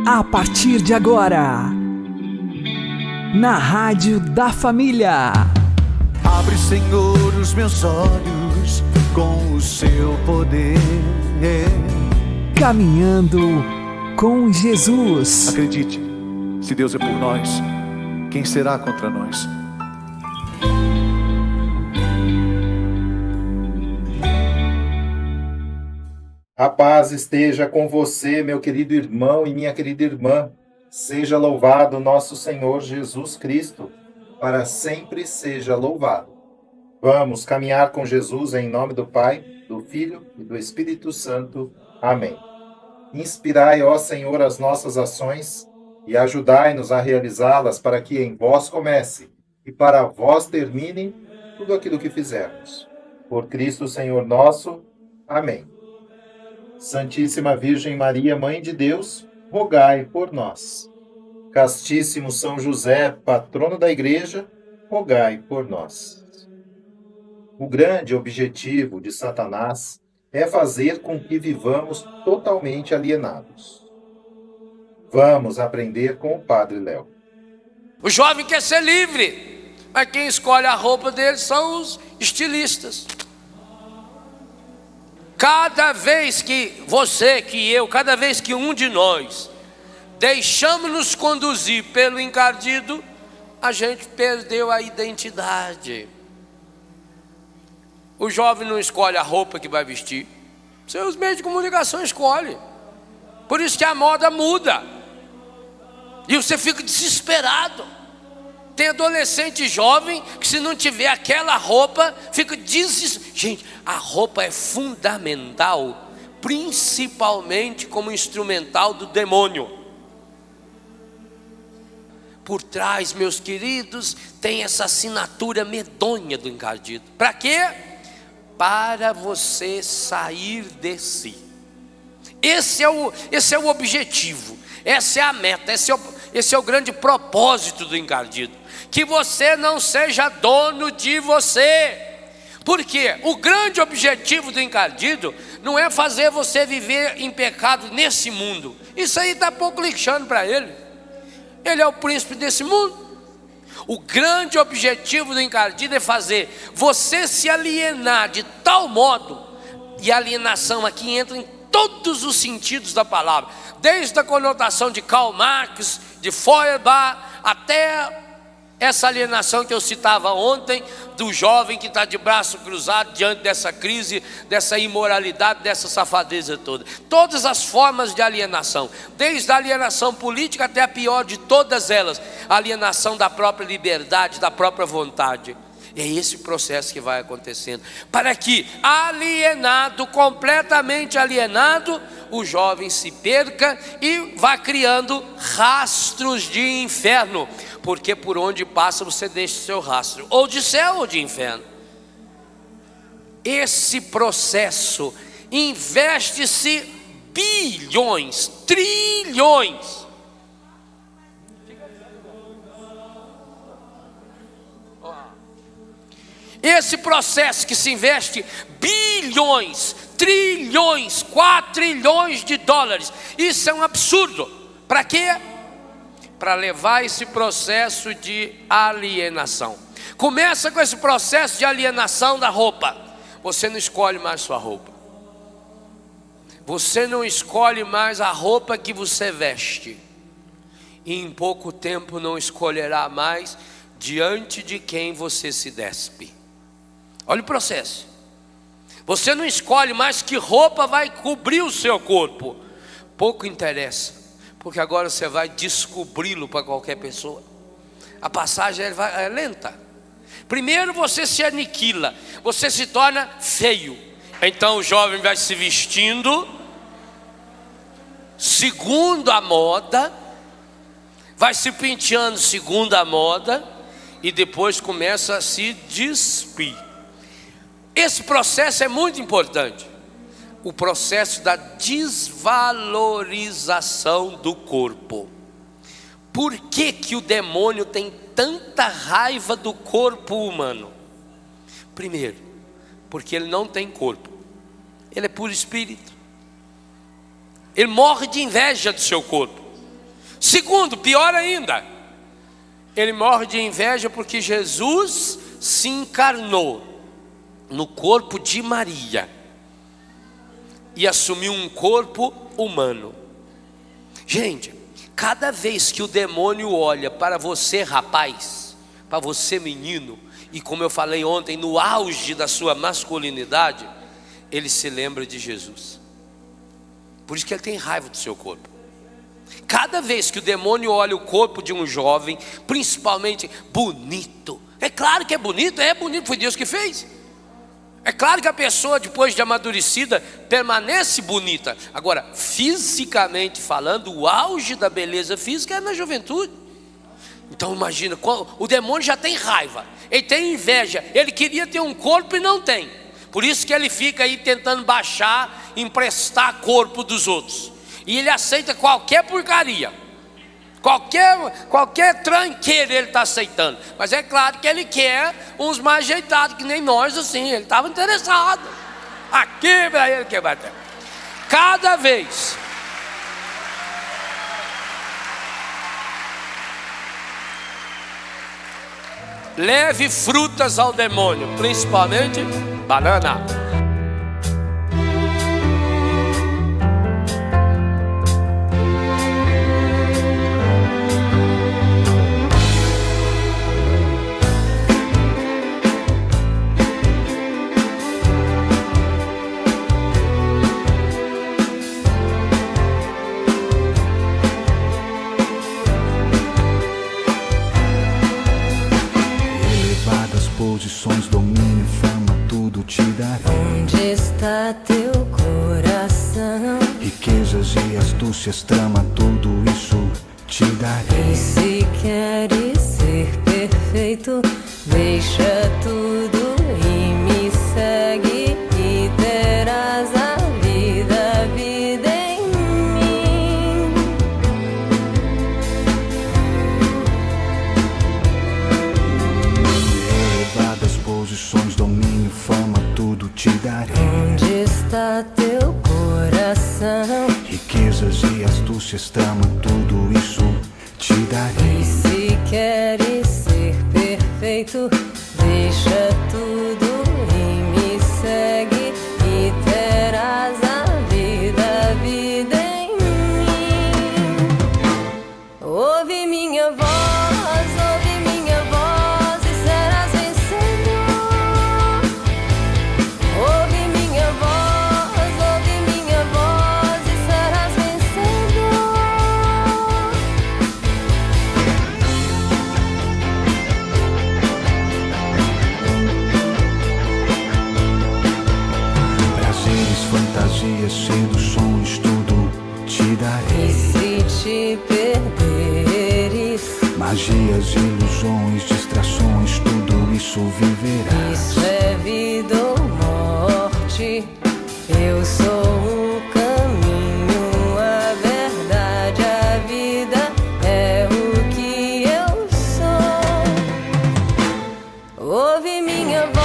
A partir de agora, na Rádio da Família. Abre, Senhor, os meus olhos com o seu poder. Caminhando com Jesus. Acredite, se Deus é por nós, quem será contra nós? A paz esteja com você, meu querido irmão e minha querida irmã. Seja louvado nosso Senhor Jesus Cristo, para sempre seja louvado. Vamos caminhar com Jesus em nome do Pai, do Filho e do Espírito Santo. Amém. Inspirai, ó Senhor, as nossas ações e ajudai-nos a realizá-las para que em vós comece e para vós termine tudo aquilo que fizermos. Por Cristo Senhor nosso. Amém. Santíssima Virgem Maria, Mãe de Deus, rogai por nós. Castíssimo São José, patrono da Igreja, rogai por nós. O grande objetivo de Satanás é fazer com que vivamos totalmente alienados. Vamos aprender com o Padre Léo. O jovem quer ser livre, mas quem escolhe a roupa dele são os estilistas. Cada vez que você, que eu, cada vez que um de nós deixamos-nos conduzir pelo encardido, a gente perdeu a identidade. O jovem não escolhe a roupa que vai vestir, seus meios de comunicação escolhem. Por isso que a moda muda e você fica desesperado. Tem adolescente jovem que, se não tiver aquela roupa, fica desesperado. Gente, a roupa é fundamental, principalmente como instrumental do demônio. Por trás, meus queridos, tem essa assinatura medonha do encardido. Para quê? Para você sair de si. Esse é o objetivo, essa é a meta, esse é o grande propósito do encardido. Que você não seja dono de você. Porque o grande objetivo do encardido não é fazer você viver em pecado nesse mundo. Isso aí está pouco lixando para ele. Ele é o príncipe desse mundo. O grande objetivo do encardido é fazer você se alienar de tal modo, e a alienação aqui entra em todos os sentidos da palavra, desde a conotação de Karl Marx, de Feuerbach, até essa alienação que eu citava ontem, do jovem que está de braço cruzado diante dessa crise, dessa imoralidade, dessa safadeza toda. Todas as formas de alienação, desde a alienação política até a pior de todas elas, a alienação da própria liberdade, da própria vontade. É esse processo que vai acontecendo, para que, alienado, completamente alienado, o jovem se perca e vá criando rastros de inferno, porque por onde passa você deixa o seu rastro, ou de céu ou de inferno. Esse processo investe-se bilhões, trilhões. Esse processo que se investe bilhões, trilhões, quatrilhões de dólares, isso é um absurdo. Para quê? Para levar esse processo de alienação. Começa com esse processo de alienação da roupa. Você não escolhe mais sua roupa. Você não escolhe mais a roupa que você veste. E em pouco tempo não escolherá mais diante de quem você se despe. Olha o processo. Você não escolhe mais que roupa vai cobrir o seu corpo. Pouco interessa, porque agora você vai descobri-lo para qualquer pessoa. A passagem é lenta. Primeiro você se aniquila, você se torna feio. Então o jovem vai se vestindo segundo a moda, vai se penteando segundo a moda, e depois começa a se despir. Esse processo é muito importante. O processo da desvalorização do corpo. Por que que o demônio tem tanta raiva do corpo humano? Primeiro, porque ele não tem corpo. Ele é puro espírito. Ele morre de inveja do seu corpo. Segundo, pior ainda, ele morre de inveja porque Jesus se encarnou no corpo de Maria e assumiu um corpo humano. Gente, cada vez que o demônio olha para você, rapaz, para você, menino, e como eu falei ontem, no auge da sua masculinidade, ele se lembra de Jesus. Por isso que ele tem raiva do seu corpo. Cada vez que o demônio olha o corpo de um jovem, principalmente bonito, é claro que é bonito, foi Deus que fez. É claro que a pessoa, depois de amadurecida, permanece bonita. Agora, fisicamente falando, o auge da beleza física é na juventude. Então imagina, o demônio já tem raiva, ele tem inveja, ele queria ter um corpo e não tem. Por isso que ele fica aí tentando baixar, emprestar corpo dos outros. E ele aceita qualquer porcaria, qualquer tranqueira ele está aceitando. Mas é claro que ele quer uns mais ajeitados, que nem nós assim. Ele estava interessado. Aqui para ele que bater. Cada vez. Leve frutas ao demônio, principalmente banana. Posições, domínio, fama, tudo te darei. Onde está teu coração? Riquezas e astúcias, trama, tudo isso te darei. E se queres ser perfeito, deixa tudo e me segue, e terás a vida em mim. Posições, domínio, fama, tudo te darei. Onde está teu coração? Riquezas e astúcias, trama, tudo isso te darei. E se queres ser perfeito, deixa tudo e me segue, e terás a vida em mim. Ouve minha voz. Seduções, tudo te darei. E se te perderes, magias, ilusões, distrações, tudo isso viverás. Isso é vida ou morte. Eu sou o caminho, a verdade, a vida é o que eu sou. Ouve minha voz.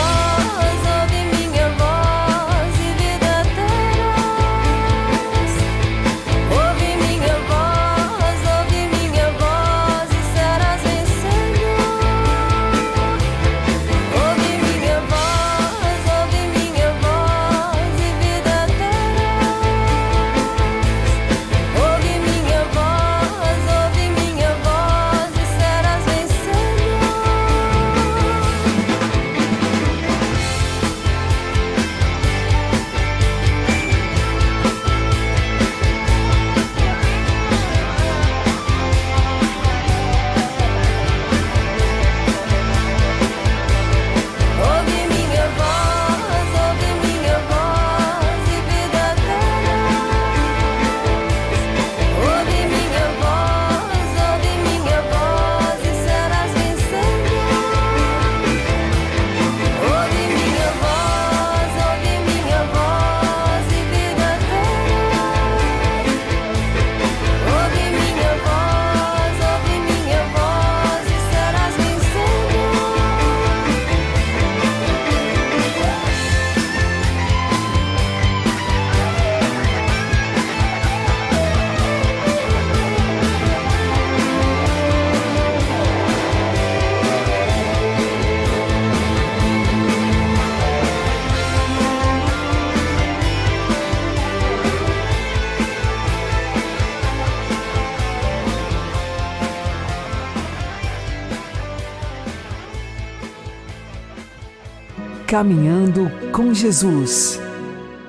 Caminhando com Jesus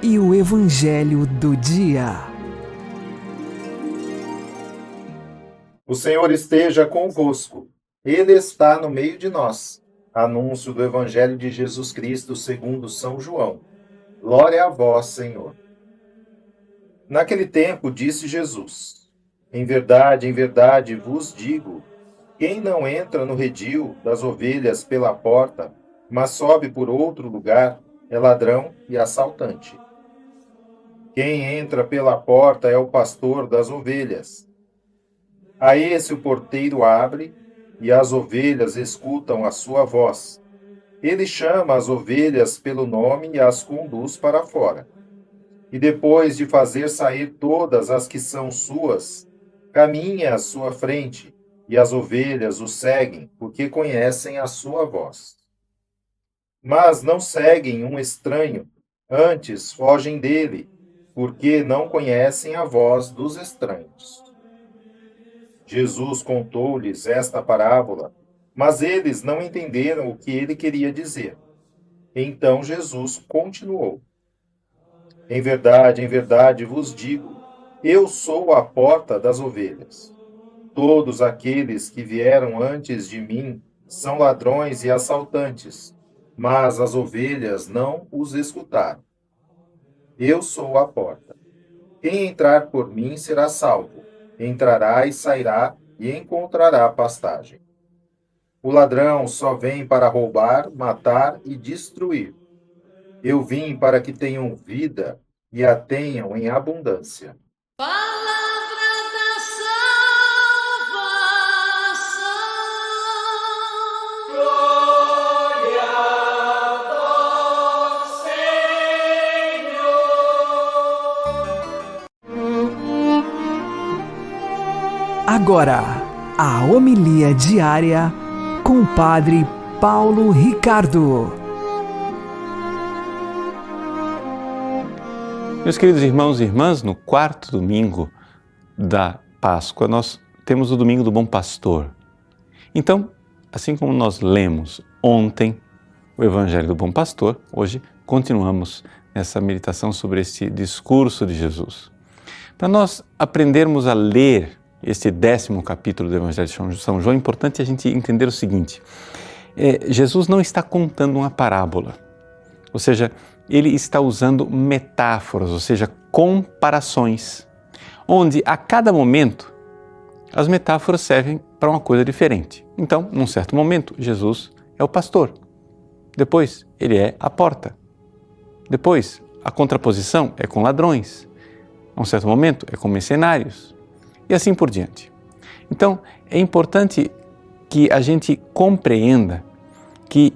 e o Evangelho do Dia. O Senhor esteja convosco. Ele está no meio de nós. Anúncio do Evangelho de Jesus Cristo segundo São João. Glória a vós, Senhor. Naquele tempo disse Jesus: em verdade vos digo, quem não entra no redil das ovelhas pela porta, mas sobe por outro lugar, é ladrão e assaltante. Quem entra pela porta é o pastor das ovelhas. A esse o porteiro abre, e as ovelhas escutam a sua voz. Ele chama as ovelhas pelo nome e as conduz para fora. E depois de fazer sair todas as que são suas, caminha à sua frente, e as ovelhas o seguem, porque conhecem a sua voz. Mas não seguem um estranho, antes fogem dele, porque não conhecem a voz dos estranhos. Jesus contou-lhes esta parábola, mas eles não entenderam o que ele queria dizer. Então Jesus continuou: em verdade vos digo, eu sou a porta das ovelhas. Todos aqueles que vieram antes de mim são ladrões e assaltantes, mas as ovelhas não os escutaram. Eu sou a porta. Quem entrar por mim será salvo. Entrará e sairá e encontrará pastagem. O ladrão só vem para roubar, matar e destruir. Eu vim para que tenham vida e a tenham em abundância. Agora, a homilia diária com o Padre Paulo Ricardo. Meus queridos irmãos e irmãs, no quarto domingo da Páscoa, nós temos o Domingo do Bom Pastor. Então, assim como nós lemos ontem o Evangelho do Bom Pastor, hoje continuamos nessa meditação sobre esse discurso de Jesus. Para nós aprendermos a ler este 10º capítulo do Evangelho de São João, é importante a gente entender o seguinte: Jesus não está contando uma parábola, ou seja, ele está usando metáforas, ou seja, comparações, onde a cada momento as metáforas servem para uma coisa diferente. Então, num certo momento, Jesus é o pastor, depois ele é a porta, depois a contraposição é com ladrões, a um certo momento é com mercenários, e assim por diante. Então, é importante que a gente compreenda que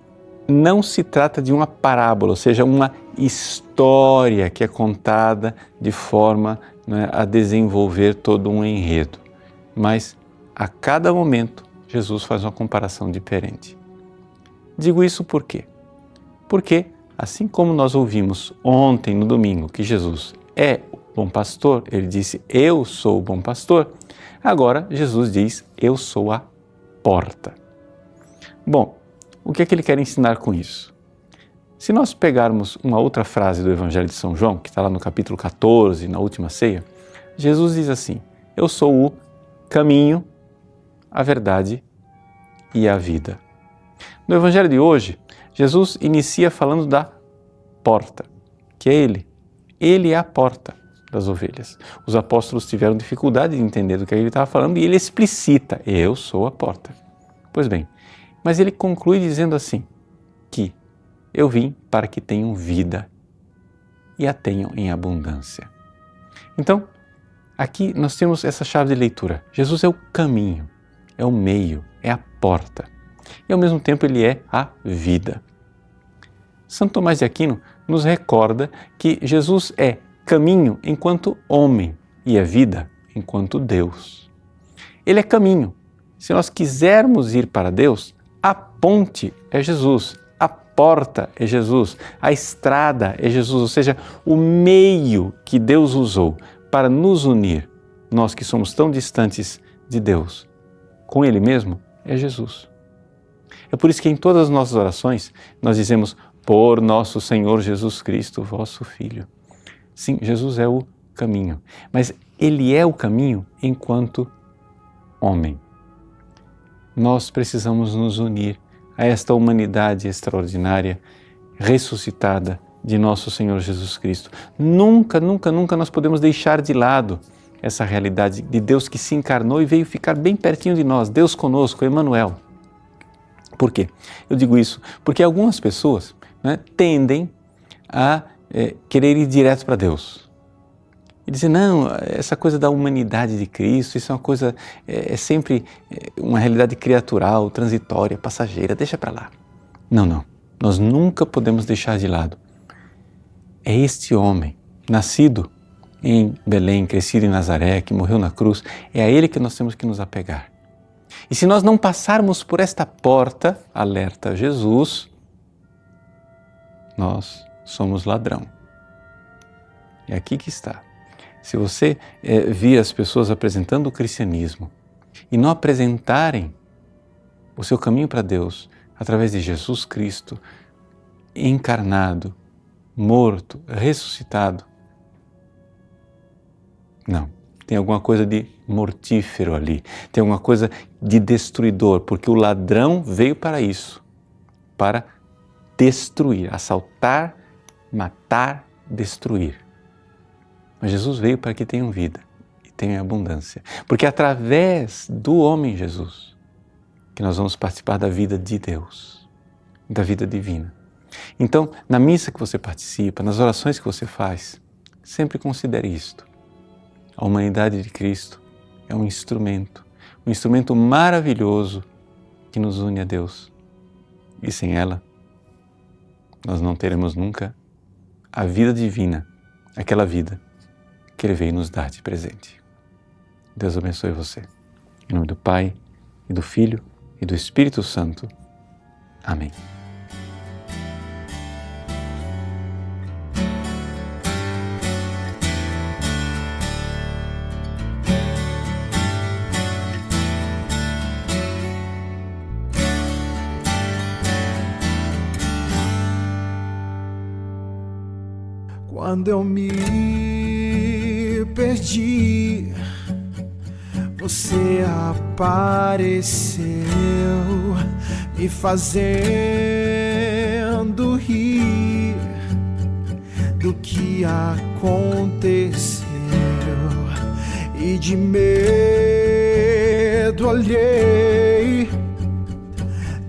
não se trata de uma parábola, ou seja, uma história que é contada de forma a desenvolver todo um enredo. Mas, a cada momento, Jesus faz uma comparação diferente. Digo isso por quê? Porque, assim como nós ouvimos ontem, no domingo, que Jesus é bom pastor, ele disse, eu sou o bom pastor. Agora, Jesus diz, eu sou a porta. Bom, o que é que ele quer ensinar com isso? Se nós pegarmos uma outra frase do Evangelho de São João, que está lá no capítulo 14, na última ceia, Jesus diz assim, eu sou o caminho, a verdade e a vida. No Evangelho de hoje, Jesus inicia falando da porta, que é ele. Ele é a porta das ovelhas. Os apóstolos tiveram dificuldade de entender do que ele estava falando e ele explicita, eu sou a porta. Pois bem, mas ele conclui dizendo assim, que eu vim para que tenham vida e a tenham em abundância. Então, aqui nós temos essa chave de leitura. Jesus é o caminho, é o meio, é a porta. E ao mesmo tempo ele é a vida. Santo Tomás de Aquino nos recorda que Jesus é caminho enquanto homem e é vida enquanto Deus. Ele é caminho. Se nós quisermos ir para Deus, a ponte é Jesus, a porta é Jesus, a estrada é Jesus, ou seja, o meio que Deus usou para nos unir, nós que somos tão distantes de Deus, com Ele mesmo, é Jesus. É por isso que em todas as nossas orações nós dizemos, por nosso Senhor Jesus Cristo, vosso Filho. Sim, Jesus é o caminho, mas Ele é o caminho enquanto homem. Nós precisamos nos unir a esta humanidade extraordinária, ressuscitada de nosso Senhor Jesus Cristo. Nunca, nunca, nunca nós podemos deixar de lado essa realidade de Deus que se encarnou e veio ficar bem pertinho de nós, Deus conosco, Emmanuel. Por quê? Eu digo isso porque algumas pessoas, né, tendem a querer ir direto para Deus. E dizer, não, essa coisa da humanidade de Cristo, isso é uma coisa, é sempre uma realidade criatural, transitória, passageira, deixa para lá. Não, não, nós nunca podemos deixar de lado. É este homem, nascido em Belém, crescido em Nazaré, que morreu na cruz, é a Ele que nós temos que nos apegar. E se nós não passarmos por esta porta, alerta Jesus, nós somos ladrão. É aqui que está. Se você vir as pessoas apresentando o cristianismo e não apresentarem o seu caminho para Deus através de Jesus Cristo, encarnado, morto, ressuscitado, não, tem alguma coisa de mortífero ali, tem alguma coisa de destruidor, porque o ladrão veio para isso, para destruir, assaltar, matar, destruir. Mas Jesus veio para que tenham vida e tenham abundância, porque é através do homem Jesus que nós vamos participar da vida de Deus, da vida divina. Então, na missa que você participa, nas orações que você faz, sempre considere isto. A humanidade de Cristo é um instrumento maravilhoso que nos une a Deus. E sem ela, nós não teremos nunca a vida divina, aquela vida que Ele veio nos dar de presente. Deus abençoe você. Em nome do Pai, e do Filho, e do Espírito Santo. Amém. Quando eu me perdi, você apareceu, me fazendo rir do que aconteceu, e de medo olhei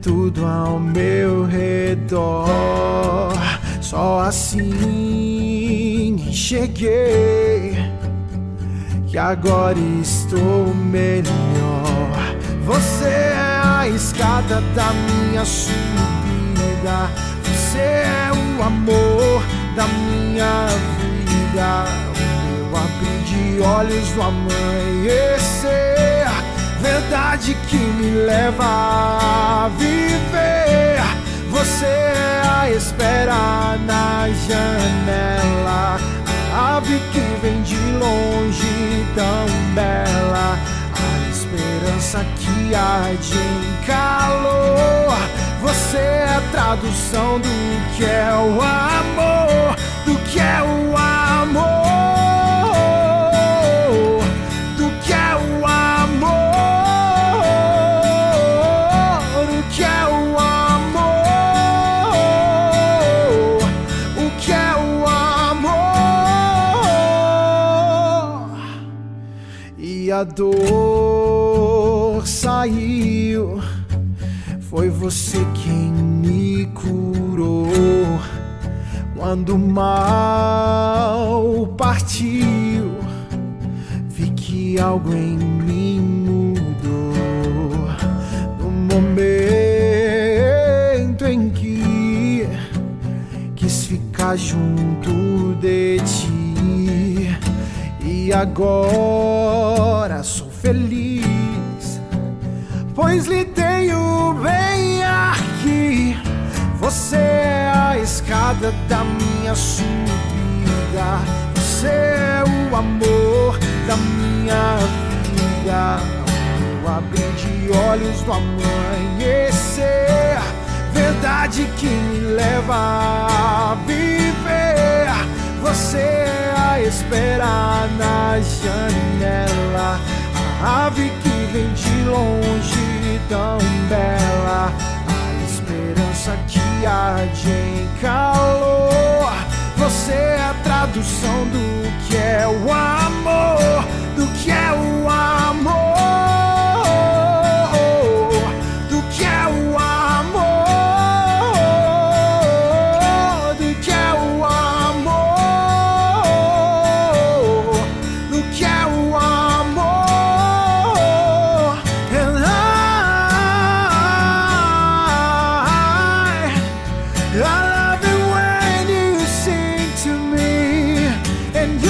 tudo ao meu redor. Só assim enxerguei que agora estou melhor. Você é a escada da minha subida, você é o amor da minha vida, o meu abrir de olhos do amanhecer, verdade que me leva a viver. Você é a espera na janela, a ave que vem de longe tão bela, a esperança que arde em calor. Você é a tradução do que é o amor, do que é o amor, do que é o amor, do que é o amor, o que é o amor. E a dor saiu, foi você quem me curou. Quando o mal partiu, vi que algo em mim mudou. No momento em que quis ficar junto de ti, e agora sou feliz, pois lhe tenho bem aqui. Você é a escada da minha subida, você é o amor da minha vida, o abrir de olhos do amanhecer, verdade que me leva a viver. Você é a espera na janela, a ave que vem de longe tão bela, a esperança que arde em calor. Você é a tradução do que é o amor, do que é o amor, do que é o amor, do que é o amor, do que é o amor. And I love it when you sing to me, and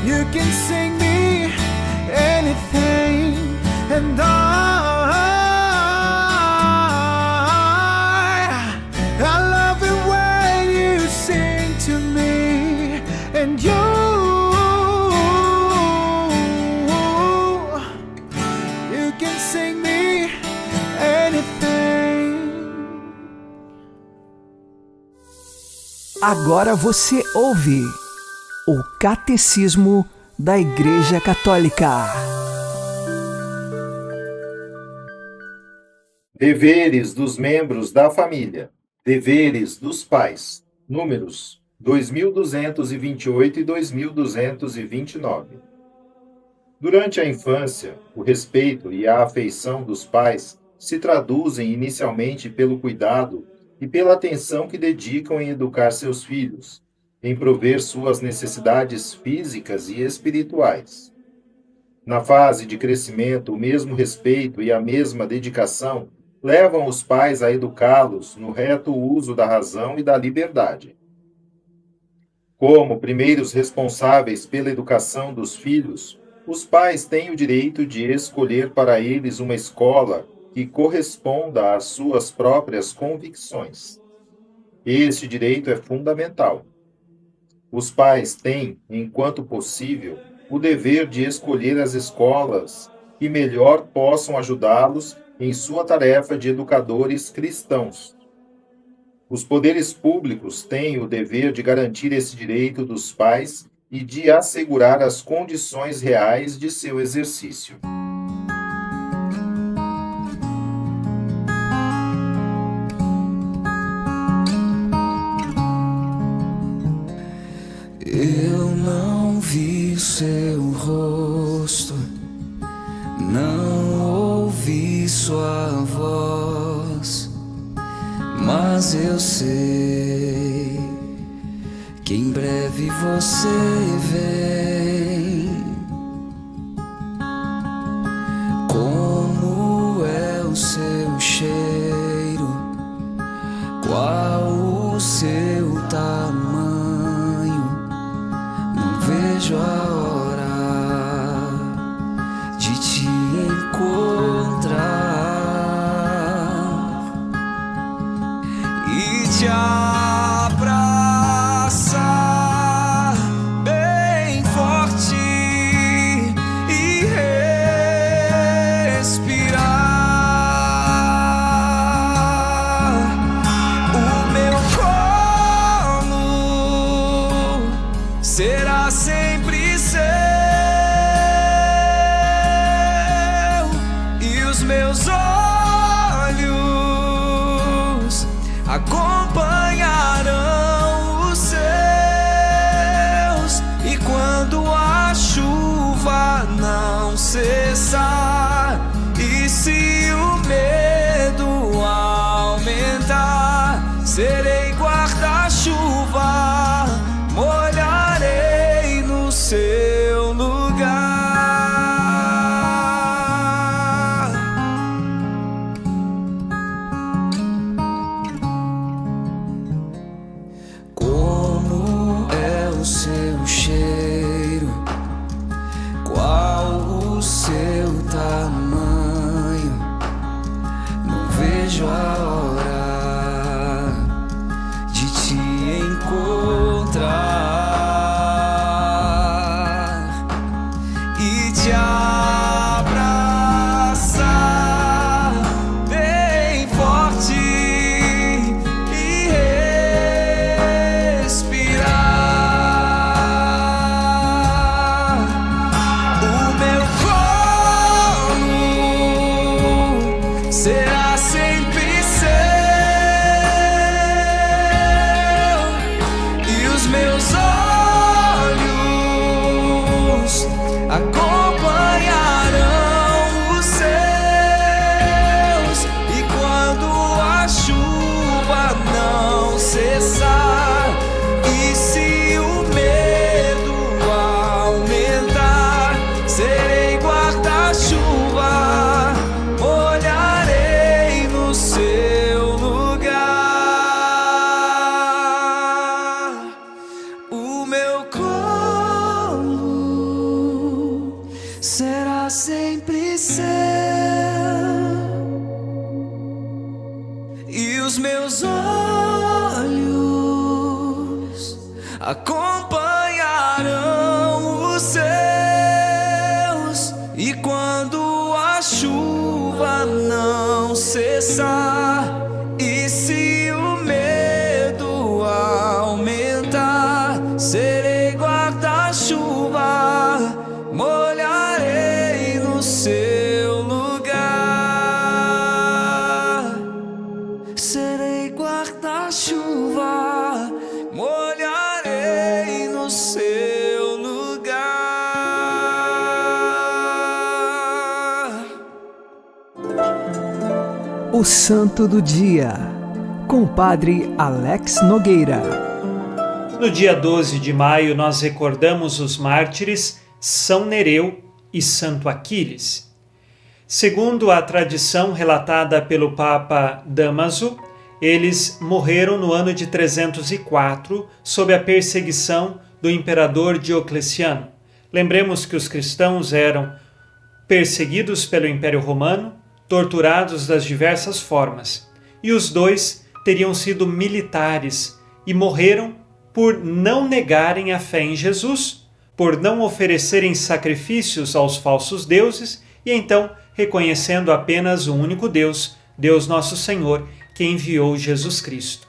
you can sing me anything, and I love it when you sing to me, and you can sing me anything. Agora você ouve o Catecismo da Igreja Católica. Deveres dos membros da família. Deveres dos pais. Números 2228 e 2229. Durante a infância, o respeito e a afeição dos pais se traduzem inicialmente pelo cuidado e pela atenção que dedicam em educar seus filhos, em prover suas necessidades físicas e espirituais. Na fase de crescimento, o mesmo respeito e a mesma dedicação levam os pais a educá-los no reto uso da razão e da liberdade. Como primeiros responsáveis pela educação dos filhos, os pais têm o direito de escolher para eles uma escola que corresponda às suas próprias convicções. Este direito é fundamental. Os pais têm, enquanto possível, o dever de escolher as escolas que melhor possam ajudá-los em sua tarefa de educadores cristãos. Os poderes públicos têm o dever de garantir esse direito dos pais e de assegurar as condições reais de seu exercício. Eu não vi seu rosto, não ouvi sua voz, mas eu sei que em breve você vem. Como é o seu cheiro, qual o seu tamanho, não vejo a hora de te encontrar e te abraçar bem forte e respirar. O meu colo será sempre seu e os meus olhos acompanharão os seus. E quando a chuva não cessar e se o medo aumentar, serei guarda-chuva, molharei no seu lugar. Como é o seu cheiro, qual o seu tamanho, não vejo a hora de te encontrar e te abraçar meu colo será sempre seu, e os meus olhos acompanharão os seus. E quando a chuva não cessar, e se o medo aumentar, serei guarda-chuva, molharei no seu lugar. Serei guarda-chuva, molharei no seu lugar. O Santo do Dia, com o Padre Alex Nogueira. No dia 12 de maio, nós recordamos os mártires São Nereu e Santo Aquiles. Segundo a tradição relatada pelo Papa Dámaso, eles morreram no ano de 304, sob a perseguição do imperador Diocleciano. Lembremos que os cristãos eram perseguidos pelo Império Romano, torturados das diversas formas, e os dois teriam sido militares e morreram por não negarem a fé em Jesus, por não oferecerem sacrifícios aos falsos deuses e então reconhecendo apenas o único Deus, Deus Nosso Senhor, que enviou Jesus Cristo.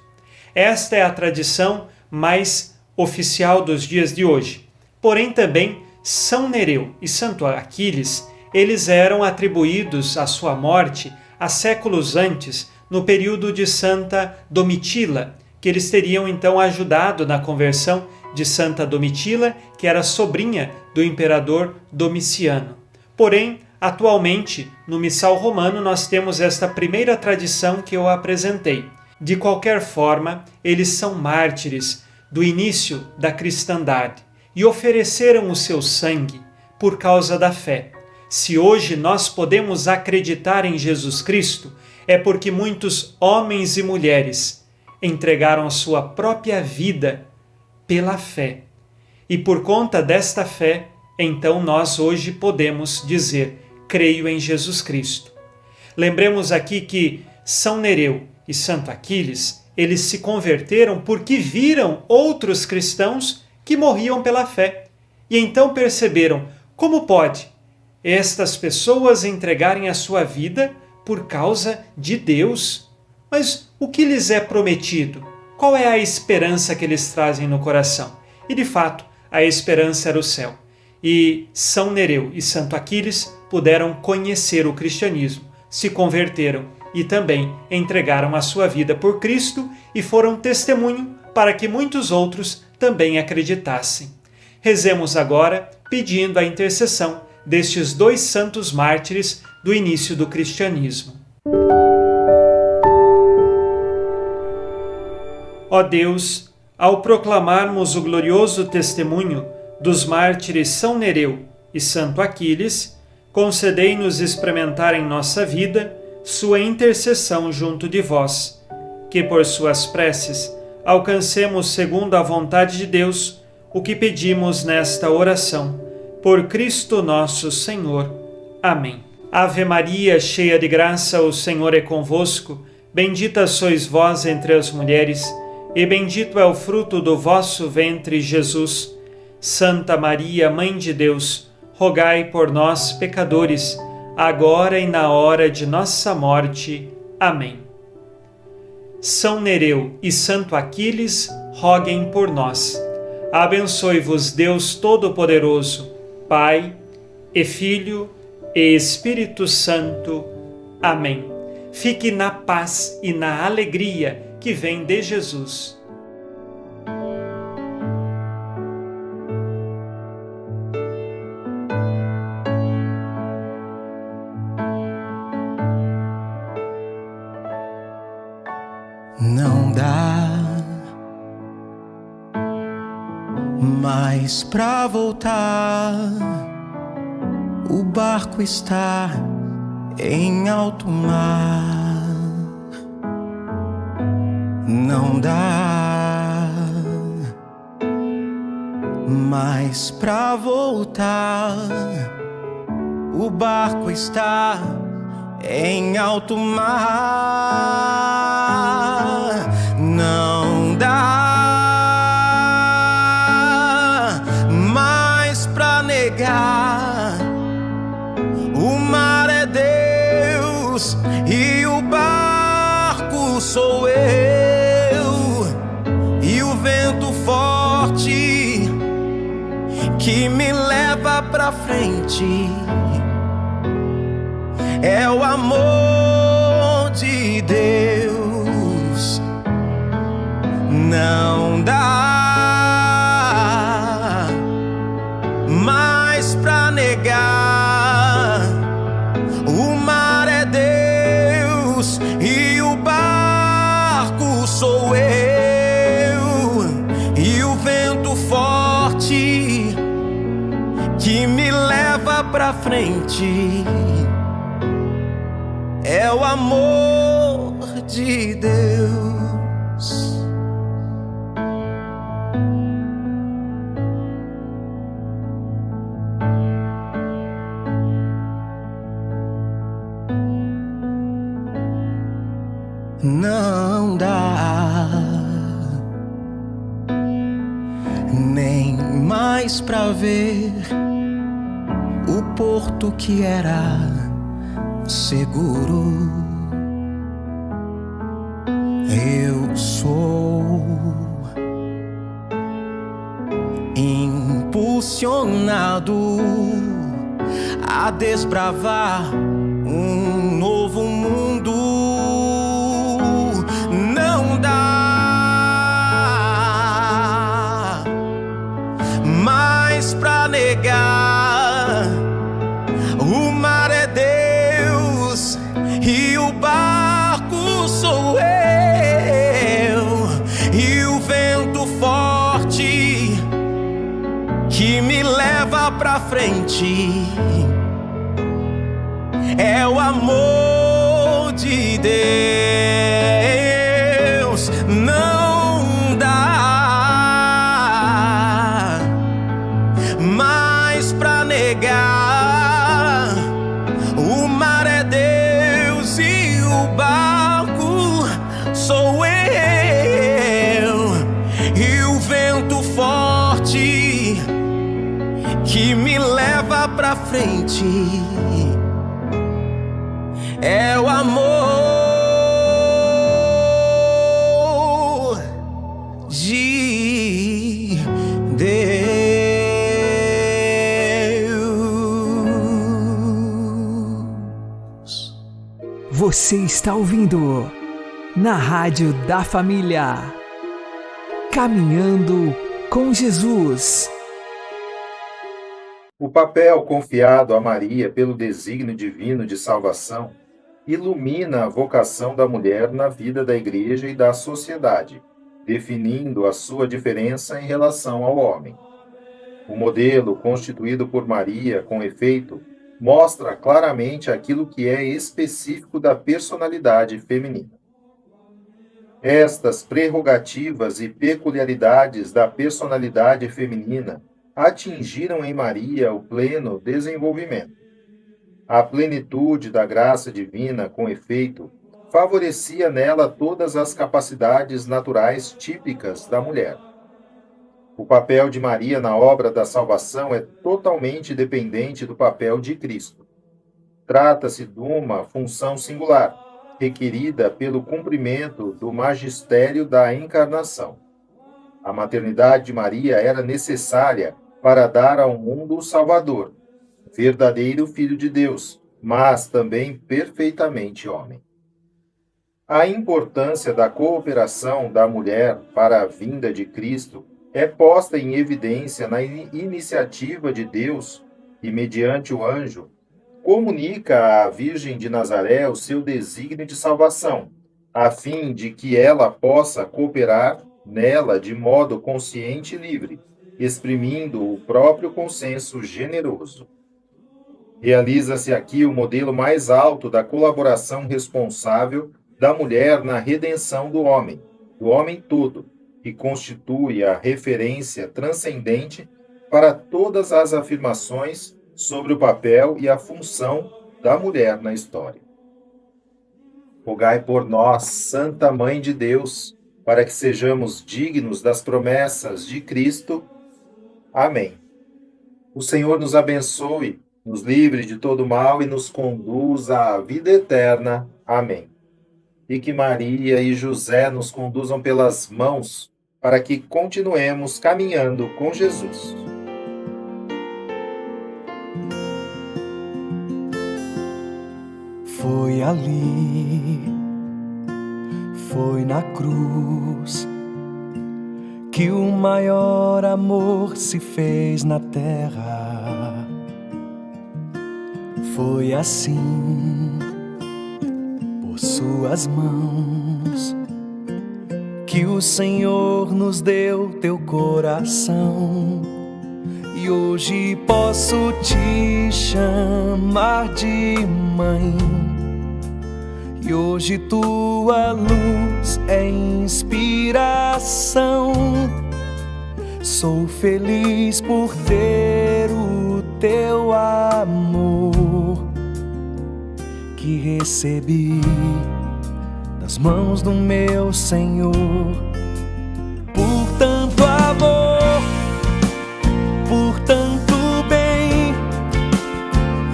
Esta é a tradição mais oficial dos dias de hoje. Porém, também São Nereu e Santo Aquiles, eles eram atribuídos à sua morte há séculos antes, no período de Santa Domitila, que eles teriam então ajudado na conversão de Santa Domitila, que era sobrinha do imperador Domiciano. Porém, atualmente, no Missal Romano, nós temos esta primeira tradição que eu apresentei. De qualquer forma, eles são mártires do início da cristandade e ofereceram o seu sangue por causa da fé. Se hoje nós podemos acreditar em Jesus Cristo, é porque muitos homens e mulheres entregaram a sua própria vida pela fé. E por conta desta fé, então nós hoje podemos dizer: creio em Jesus Cristo. Lembremos aqui que São Nereu e Santo Aquiles, eles se converteram porque viram outros cristãos que morriam pela fé. E então perceberam: como pode estas pessoas entregarem a sua vida por causa de Deus? Mas o que lhes é prometido? Qual é a esperança que eles trazem no coração? E de fato, a esperança era o céu. E São Nereu e Santo Aquiles puderam conhecer o cristianismo, se converteram e também entregaram a sua vida por Cristo e foram testemunho para que muitos outros também acreditassem. Rezemos agora pedindo a intercessão destes dois santos mártires do início do cristianismo. Ó Deus, ao proclamarmos o glorioso testemunho dos mártires São Nereu e Santo Aquiles, concedei-nos experimentar em nossa vida sua intercessão junto de vós, que por suas preces alcancemos segundo a vontade de Deus o que pedimos nesta oração. Por Cristo nosso Senhor. Amém. Ave Maria, cheia de graça, o Senhor é convosco. Bendita sois vós entre as mulheres, e bendito é o fruto do vosso ventre, Jesus. Santa Maria, Mãe de Deus, rogai por nós, pecadores, agora e na hora de nossa morte. Amém. São Nereu e Santo Aquiles, roguem por nós. Abençoe-vos Deus Todo-Poderoso, Pai e Filho e Espírito Santo. Amém. Fique na paz e na alegria que vem de Jesus. Não dá mais pra voltar. O barco está em alto mar. Não dá mas pra voltar, o barco está em alto mar. Não dá mais pra negar, o mar é Deus e o barco sou eu, e o vento forte que me leva pra frente é o amor de Deus. Não dá mais pra negar, o mar é Deus e o barco sou eu, e o vento forte que me leva pra frente é o amor de Deus. Não dá nem mais pra ver o porto que era seguro. Eu sou impulsionado a desbravar um novo mundo. Não dá mais pra negar, o mar é Deus e o barco sou eu, e o vento forte que me leva pra frente é o amor de Deus. Não dá mais pra negar, o mar é Deus e o barco sou eu, e o vento forte que me leva pra frente é o amor de Deus. Você está ouvindo na Rádio da Família, Caminhando com Jesus. O papel confiado a Maria pelo desígnio divino de salvação ilumina a vocação da mulher na vida da Igreja e da sociedade, definindo a sua diferença em relação ao homem. O modelo constituído por Maria, com efeito, mostra claramente aquilo que é específico da personalidade feminina. Estas prerrogativas e peculiaridades da personalidade feminina atingiram em Maria o pleno desenvolvimento. A plenitude da graça divina, com efeito, favorecia nela todas as capacidades naturais típicas da mulher. O papel de Maria na obra da salvação é totalmente dependente do papel de Cristo. Trata-se de uma função singular, requerida pelo cumprimento do magistério da encarnação. A maternidade de Maria era necessária para dar ao mundo o Salvador, verdadeiro Filho de Deus, mas também perfeitamente homem. A importância da cooperação da mulher para a vinda de Cristo é posta em evidência na iniciativa de Deus e, mediante o anjo, comunica à Virgem de Nazaré o seu desígnio de salvação, a fim de que ela possa cooperar nela de modo consciente e livre, exprimindo o próprio consenso generoso. Realiza-se aqui o modelo mais alto da colaboração responsável da mulher na redenção do homem todo, e constitui a referência transcendente para todas as afirmações sobre o papel e a função da mulher na história. Rogai por nós, Santa Mãe de Deus, para que sejamos dignos das promessas de Cristo. Amém. O Senhor nos abençoe, nos livre de todo mal e nos conduza à vida eterna. Amém. E que Maria e José nos conduzam pelas mãos para que continuemos caminhando com Jesus. Foi ali, foi na cruz, que o maior amor se fez na terra. Foi assim, por suas mãos, que o Senhor nos deu teu coração. E hoje posso te chamar de mãe. E hoje tua luz é inspiração. Sou feliz por ter o teu amor que recebi das mãos do meu Senhor. Por tanto amor, por tanto bem,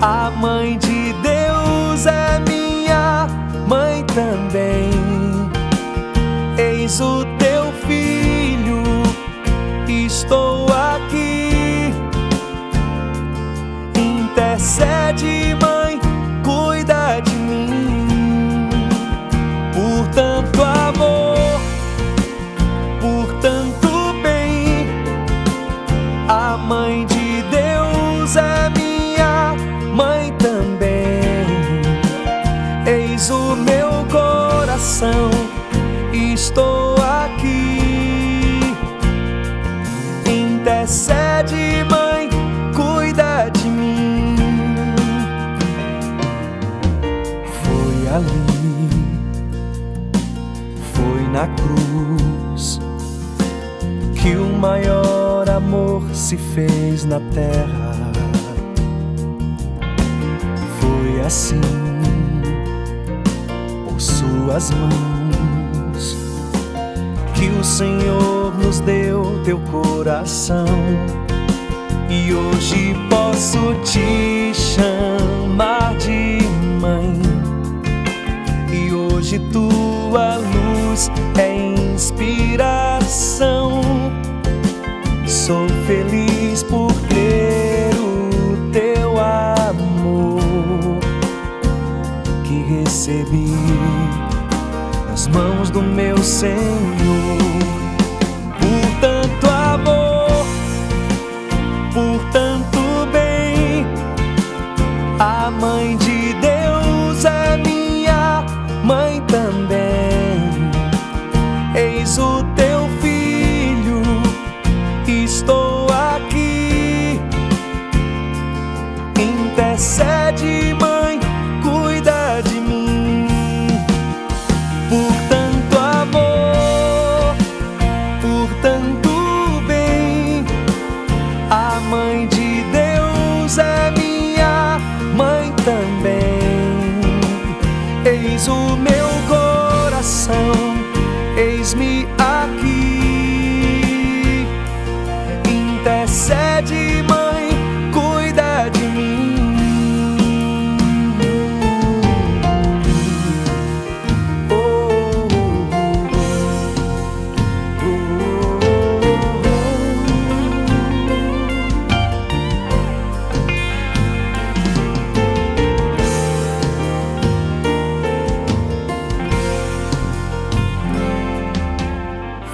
a Mãe de Deus é minha mãe também. Eis o teu filho, estou aqui. Intercede, mãe, cuida de mim. Por tanto amor, por tanto bem, a Mãe de Deus é minha mãe também. Eis o meu coração, estou aqui. Intercede, mãe, cuida de mim. Foi ali, foi na cruz, que o maior amor se fez na terra. Foi assim, por suas mãos, que o Senhor nos deu teu coração. E hoje posso te chamar de mãe. E hoje tua luz é inspiração. Sou feliz por ter o teu amor que recebi nas mãos do meu Senhor. Por tanto amor, por tanto bem, a Mãe de Deus é minha mãe também. Eis o teu filho, estou aqui. Intercede, mãe, cuida de mim. Por tanto amor, por tanto bem, a Mãe de Deus é minha mãe também. Eis o meu coração, eis-me aqui. Intercede, mãe, cuida de mim.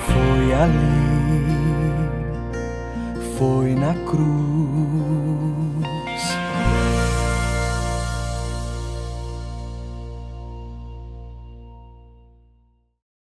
Foi ali, foi na cruz,